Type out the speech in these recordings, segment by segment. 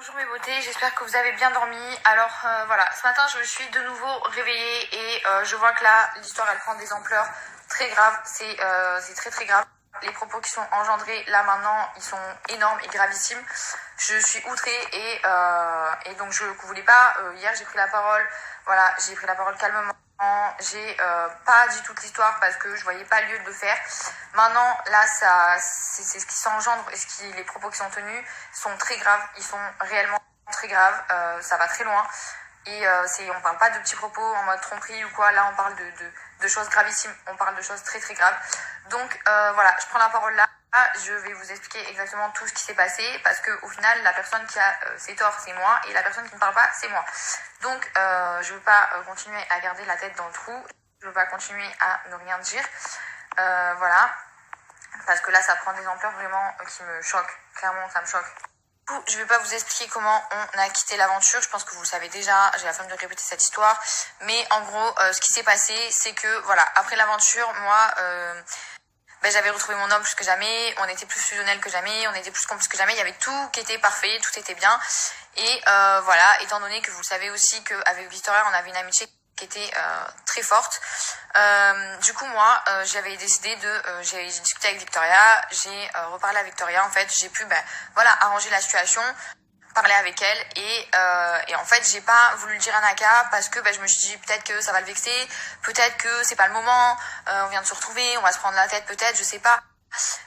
Bonjour mes beautés, j'espère que vous avez bien dormi. Alors voilà, ce matin je me suis de nouveau réveillée et je vois que là l'histoire elle prend des ampleurs très graves, c'est très grave. Les propos qui sont engendrés là maintenant ils sont énormes et gravissimes. Je suis outrée et donc je ne voulais pas, hier j'ai pris la parole, voilà, j'ai pris la parole calmement. J'ai pas dit toute l'histoire parce que je voyais pas lieu de le faire. Maintenant, là, c'est ce qui s'engendre et les propos qui sont tenus sont très graves. Ils sont réellement très graves. Ça va très loin. Et on parle pas de petits propos en mode tromperie ou quoi. Là, on parle de choses gravissimes. On parle de choses très graves. Donc voilà, je prends la parole là. Je vais vous expliquer exactement tout ce qui s'est passé parce que au final la personne qui a ses torts c'est moi et la personne qui ne parle pas c'est moi. Donc je veux pas continuer à garder la tête dans le trou, je veux pas continuer à ne rien dire, voilà, parce que là ça prend des ampleurs vraiment qui me choquent, clairement ça me choque. Du coup, je vais pas vous expliquer comment on a quitté l'aventure, je pense que vous le savez déjà, j'ai la flemme de répéter cette histoire, mais en gros ce qui s'est passé c'est que voilà, après l'aventure moi j'avais retrouvé mon homme plus que jamais, on était plus fusionnels que jamais, on était plus complices que jamais, il y avait tout qui était parfait, tout était bien. Et voilà, étant donné que vous le savez aussi qu'avec Victoria, on avait une amitié qui était très forte. Du coup, moi, j'avais décidé j'ai discuté avec Victoria, j'ai reparlé à Victoria, en fait, j'ai pu voilà, arranger la situation, parler avec elle et en fait j'ai pas voulu le dire à Naka parce que je me suis dit peut-être que ça va le vexer, peut-être que c'est pas le moment, on vient de se retrouver, on va se prendre la tête peut-être, je sais pas.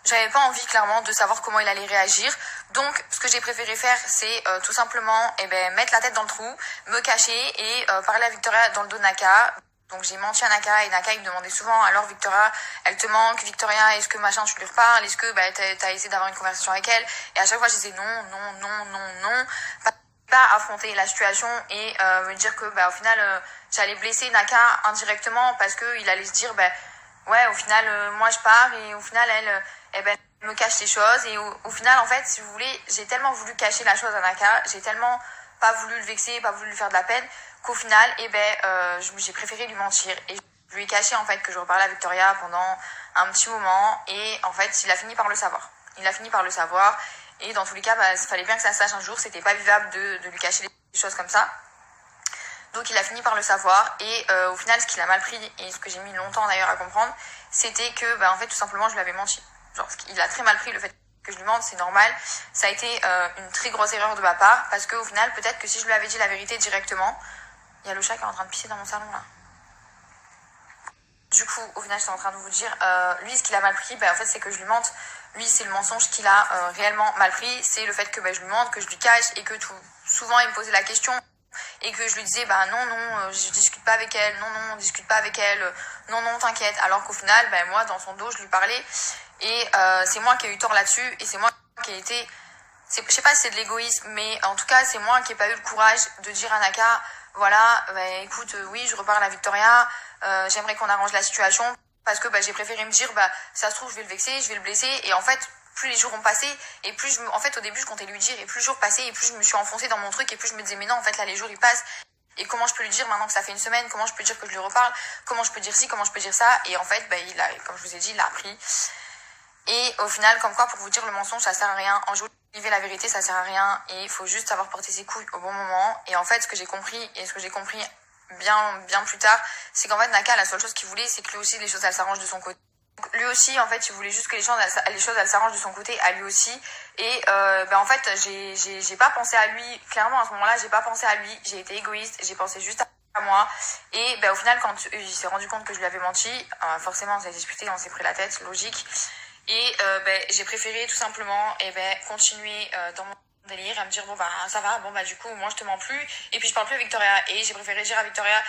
J'avais pas envie clairement de savoir comment il allait réagir, donc ce que j'ai préféré faire c'est tout simplement mettre la tête dans le trou, me cacher et parler à Victoria dans le dos de Naka. Donc j'ai menti à Naka et Naka il me demandait souvent alors Victoria elle te manque, Victoria est-ce que machin tu lui reparles, est-ce que t'as essayé d'avoir une conversation avec elle, et à chaque fois je disais non, pas affronter la situation et me dire que au final j'allais blesser Naka indirectement parce que il allait se dire ouais au final moi je pars et au final elle me cache les choses et au final en fait si vous voulez j'ai tellement voulu cacher la chose à Naka, j'ai tellement pas voulu le vexer, pas voulu lui faire de la peine qu'au final j'ai préféré lui mentir et je lui ai caché en fait que je reparlais à Victoria pendant un petit moment et en fait il a fini par le savoir. Il a fini par le savoir et dans tous les cas il fallait bien que ça se sache un jour, c'était pas vivable de lui cacher des choses comme ça. Donc il a fini par le savoir et au final ce qu'il a mal pris et ce que j'ai mis longtemps d'ailleurs à comprendre c'était que en fait tout simplement je lui avais menti. Genre il a très mal pris le fait que je lui mente, c'est normal. Ça a été une très grosse erreur de ma part parce qu'au final peut-être que si je lui avais dit la vérité directement, il y a le chat qui est en train de pisser dans mon salon là. Du coup au final j'étais en train de vous dire lui ce qu'il a mal pris en fait c'est que je lui mente. Lui c'est le mensonge qu'il a réellement mal pris, c'est le fait que je lui mente, que je lui cache et que souvent il me posait la question et que je lui disais non je discute pas avec elle, non on discute pas avec elle, non t'inquiète, alors qu'au final moi dans son dos je lui parlais et c'est moi qui ai eu tort là-dessus et c'est moi qui ai été, je sais pas si c'est de l'égoïsme mais en tout cas c'est moi qui ai pas eu le courage de dire à Naka voilà écoute oui je reparle à Victoria, j'aimerais qu'on arrange la situation parce que j'ai préféré me dire ça se trouve je vais le vexer, je vais le blesser et en fait plus les jours ont passé et plus en fait au début je comptais lui dire et plus les jours passaient et plus je me suis enfoncée dans mon truc et plus je me disais mais non en fait là les jours ils passent et comment je peux lui dire maintenant que ça fait une semaine, comment je peux dire que je lui reparle, comment je peux dire ci, comment je peux dire ça et en fait il a, comme je vous ai dit, il l'a appris et au final comme quoi pour vous dire le mensonge ça sert à rien, en jouant la vérité ça sert à rien et il faut juste savoir porter ses couilles au bon moment et en fait ce que j'ai compris et ce que j'ai compris bien plus tard c'est qu'en fait Naka la seule chose qu'il voulait c'est que lui aussi les choses elles s'arrangent de son côté. Lui aussi en fait il voulait juste que les choses elles s'arrangent de son côté à lui aussi et en fait j'ai pas pensé à lui clairement à ce moment là, j'ai pas pensé à lui, j'ai été égoïste, j'ai pensé juste à moi et au final quand il s'est rendu compte que je lui avais menti forcément on s'est disputé, on s'est pris la tête, logique et j'ai préféré tout simplement continuer dans mon délire à me dire ça va du coup moi je te mens plus et puis je parle plus à Victoria et j'ai préféré dire à Victoria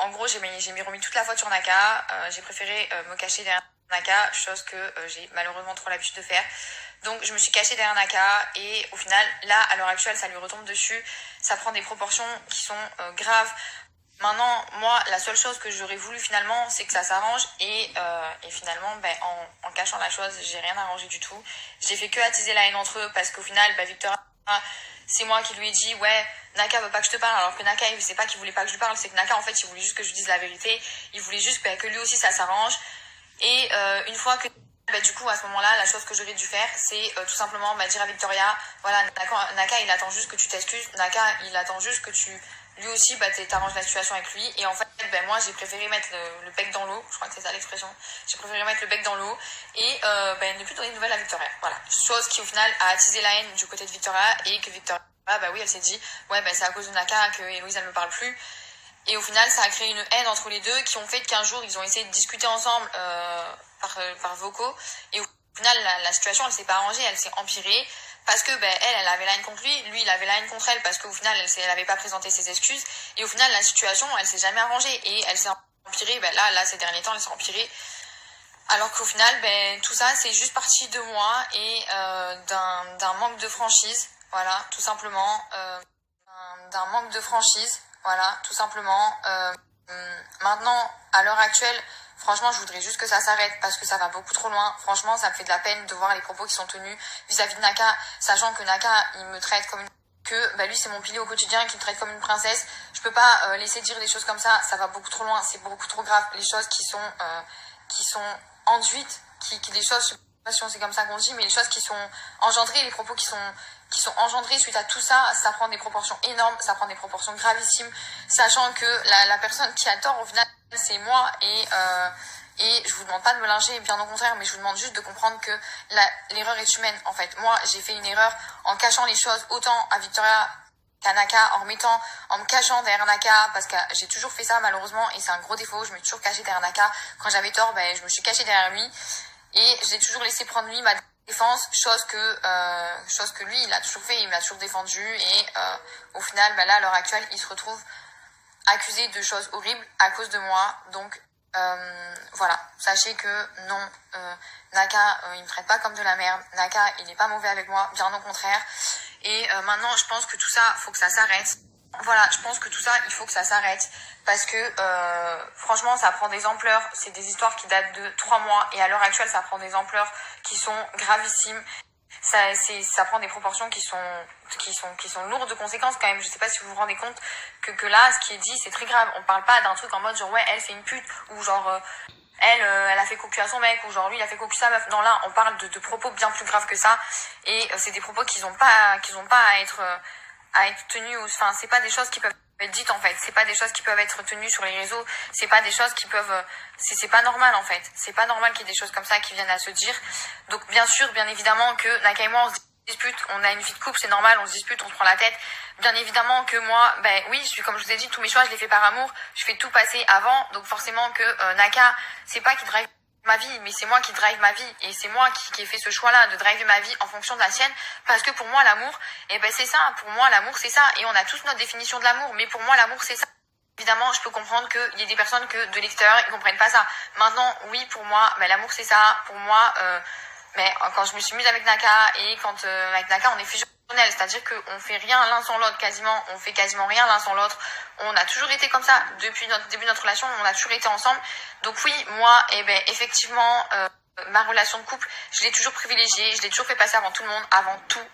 en gros j'ai remis toute la faute sur Naka, j'ai préféré me cacher derrière Naka, chose que j'ai malheureusement trop l'habitude de faire, donc je me suis cachée derrière Naka et au final là à l'heure actuelle ça lui retombe dessus, ça prend des proportions qui sont graves. Maintenant, moi, la seule chose que j'aurais voulu finalement, c'est que ça s'arrange et finalement, en cachant la chose, j'ai rien arrangé du tout. J'ai fait que attiser la haine entre eux parce qu'au final, Victoria, c'est moi qui lui ai dit ouais, Naka veut pas que je te parle, alors que Naka, il sait pas qu'il voulait pas que je lui parle, c'est que Naka, en fait, il voulait juste que je dise la vérité, il voulait juste que lui aussi ça s'arrange. Et une fois que bah, du coup, à ce moment-là, la chose que j'aurais dû faire, c'est tout simplement dire à Victoria, voilà, Naka, il attend juste que tu t'excuses. Naka, il attend juste que tu, lui aussi, t'arranges la situation avec lui. Et en fait, moi, j'ai préféré mettre le bec dans l'eau. Je crois que c'est ça l'expression. J'ai préféré mettre le bec dans l'eau et ne plus donner de nouvelles à Victoria. Voilà. Chose qui, au final, a attisé la haine du côté de Victoria et que Victoria, oui, elle s'est dit, ouais, c'est à cause de Naka que Héloïse, elle me parle plus. Et au final, ça a créé une haine entre les deux qui ont fait qu'un jour, ils ont essayé de discuter ensemble par vocaux. Et au final, la situation, elle s'est pas arrangée, elle s'est empirée. Parce que elle avait la haine contre lui, lui, il avait la haine contre elle parce qu'au final, elle avait pas présenté ses excuses. Et au final, la situation, elle s'est jamais arrangée. Et elle s'est empirée, là, ces derniers temps, elle s'est empirée. Alors qu'au final, tout ça, c'est juste parti de moi et d'un manque de franchise. Voilà, tout simplement. D'un manque de franchise. Voilà, tout simplement. Maintenant, à l'heure actuelle, franchement, je voudrais juste que ça s'arrête parce que ça va beaucoup trop loin. Franchement, ça me fait de la peine de voir les propos qui sont tenus vis-à-vis de Naka, sachant que Naka, il me traite comme une... que lui, c'est mon pilier au quotidien, qu'il me traite comme une princesse. Je peux pas laisser dire des choses comme ça va beaucoup trop loin, c'est beaucoup trop grave. Les choses qui sont enduites, des choses, je sais pas si c'est comme ça qu'on dit, mais les choses qui sont engendrées, les propos qui sont engendrés suite à tout ça, ça prend des proportions énormes, ça prend des proportions gravissimes, sachant que la personne qui a tort, au final, c'est moi, et je vous demande pas de me lyncher, bien au contraire, mais je vous demande juste de comprendre que l'erreur est humaine, en fait. Moi, j'ai fait une erreur en cachant les choses autant à Victoria qu'à Naka, en me cachant derrière Naka, parce que j'ai toujours fait ça, malheureusement, et c'est un gros défaut, je me suis toujours cachée derrière Naka. Quand j'avais tort, je me suis cachée derrière lui, et j'ai toujours laissé prendre lui ma défense, chose que lui, il a toujours fait, il m'a toujours défendu, et au final, là, à l'heure actuelle, il se retrouve accusé de choses horribles à cause de moi. Donc voilà, sachez que non, Naka, il me traite pas comme de la merde. Naka, il n'est pas mauvais avec moi, bien au contraire. Et maintenant, je pense que tout ça, faut que ça s'arrête. Voilà, je pense que tout ça, il faut que ça s'arrête. Parce que franchement, ça prend des ampleurs. C'est des histoires qui datent de 3 mois. Et à l'heure actuelle, ça prend des ampleurs qui sont gravissimes. Ça prend des proportions qui sont lourdes de conséquences quand même. Je sais pas si vous vous rendez compte que là, ce qui est dit, c'est très grave. On parle pas d'un truc en mode genre ouais, elle c'est une pute, ou genre elle a fait cocu à son mec, ou genre lui il a fait cocu à sa meuf. Non, là on parle de propos bien plus graves que ça, et c'est des propos qui ont pas à être tenus, enfin c'est pas des choses qui peuvent être dites en fait, c'est pas des choses qui peuvent être tenues sur les réseaux, c'est pas des choses qui peuvent, c'est pas normal en fait, c'est pas normal qu'il y ait des choses comme ça qui viennent à se dire. Donc bien sûr, bien évidemment que Naka et moi on se dispute, on a une vie de couple, c'est normal, on se dispute, on se prend la tête. Bien évidemment que moi, oui, comme je vous ai dit, tous mes choix je les fais par amour, je fais tout passer avant, donc forcément que Naka, c'est pas qu'il drive ma vie, mais c'est moi qui drive ma vie, et c'est moi qui ai fait ce choix-là de driver ma vie en fonction de la sienne, parce que pour moi l'amour, c'est ça, pour moi l'amour c'est ça, et on a tous notre définition de l'amour, mais pour moi l'amour c'est ça. Évidemment, je peux comprendre qu'il y ait des personnes que de l'extérieur ils comprennent pas ça. Maintenant, oui, pour moi, l'amour c'est ça, pour moi, mais quand je me suis mise avec Naka, et quand avec Naka on est fusionnel, c'est-à-dire qu'on fait rien l'un sans l'autre quasiment, on fait quasiment rien l'un sans l'autre. On a toujours été comme ça, depuis notre début de notre relation, on a toujours été ensemble. Donc oui, moi, effectivement, ma relation de couple, je l'ai toujours privilégiée, je l'ai toujours fait passer avant tout le monde,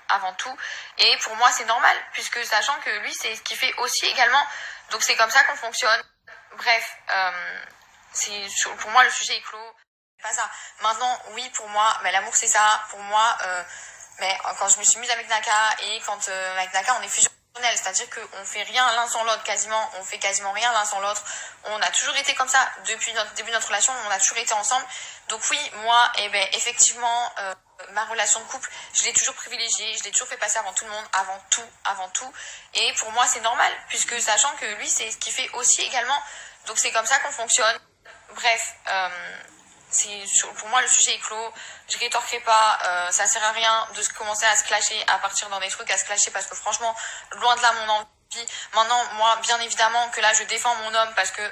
avant tout. Et pour moi, c'est normal, puisque sachant que lui, c'est ce qu'il fait aussi également. Donc c'est comme ça qu'on fonctionne. Bref, pour moi, le sujet est clos. Pas ça. Maintenant, oui, pour moi, l'amour c'est ça. Pour moi, quand je me suis mise avec Naka, et quand avec Naka on est fusionnel, c'est-à-dire qu'on fait rien l'un sans l'autre quasiment, on fait quasiment rien l'un sans l'autre. On a toujours été comme ça depuis notre début de notre relation, on a toujours été ensemble. Donc oui, moi, effectivement, ma relation de couple, je l'ai toujours privilégiée, je l'ai toujours fait passer avant tout le monde, avant tout. Et pour moi, c'est normal, puisque sachant que lui, c'est ce qu'il fait aussi également. Donc c'est comme ça qu'on fonctionne. Bref, pour moi le sujet est clos, je rétorquerai pas, ça sert à rien de commencer à se clasher, à partir dans des trucs, à se clasher, parce que franchement, loin de là mon envie. Maintenant, moi, bien évidemment que là je défends mon homme, parce que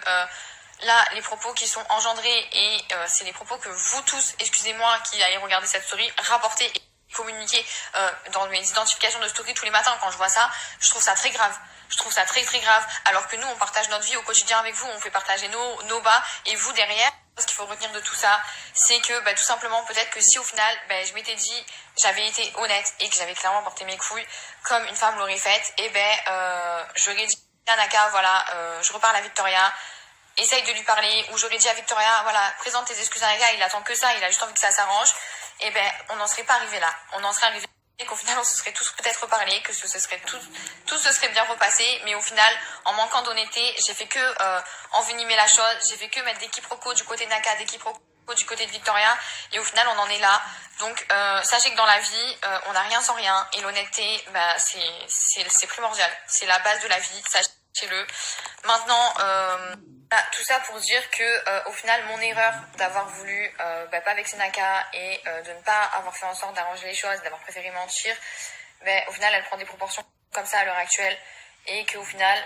là, les propos qui sont engendrés, et c'est les propos que vous tous, excusez-moi, qui allez regarder cette story, rapportez et communiquer dans mes identifications de story tous les matins quand je vois ça, je trouve ça très grave. Je trouve ça très très grave, alors que nous on partage notre vie au quotidien avec vous, on fait partager nos bas, et vous derrière, ce qu'il faut retenir de tout ça, c'est que tout simplement, peut-être que si au final je m'étais dit, j'avais été honnête et que j'avais clairement porté mes couilles comme une femme l'aurait fait, j'aurais dit à Naka, voilà, je reparle à Victoria, essaye de lui parler, ou j'aurais dit à Victoria, voilà, présente tes excuses à Naka, il attend que ça, il a juste envie que ça s'arrange, et ben on n'en serait pas arrivé là. On en serait arrivé qu'au final on se serait tous peut-être parlé, que tout se serait bien repassé, mais au final, en manquant d'honnêteté, j'ai fait que envenimer la chose, j'ai fait que mettre des quiproquos du côté de Naka, des quiproquos du côté de Victoria, et au final on en est là. Donc sachez que dans la vie, on n'a rien sans rien, et l'honnêteté, bah, c'est primordial, c'est la base de la vie, sachez-le. Maintenant, tout ça pour dire que au final mon erreur d'avoir voulu pas vexer Naka et de ne pas avoir fait en sorte d'arranger les choses, d'avoir préféré mentir, au final elle prend des proportions comme ça à l'heure actuelle, et qu'au final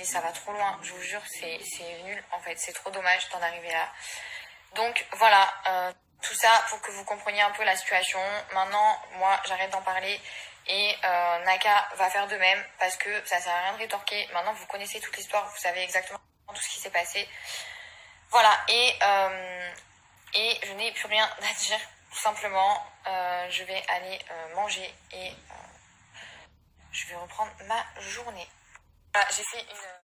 ça va trop loin, je vous jure, c'est nul en fait, c'est trop dommage d'en arriver là. Donc voilà, tout ça pour que vous compreniez un peu la situation. Maintenant, moi j'arrête d'en parler, et Naka va faire de même, parce que ça sert à rien de rétorquer. Maintenant vous connaissez toute l'histoire, vous savez exactement tout ce qui s'est passé. Voilà, et je n'ai plus rien à dire, tout simplement. Je vais aller manger, et je vais reprendre ma journée. Voilà, j'ai fait une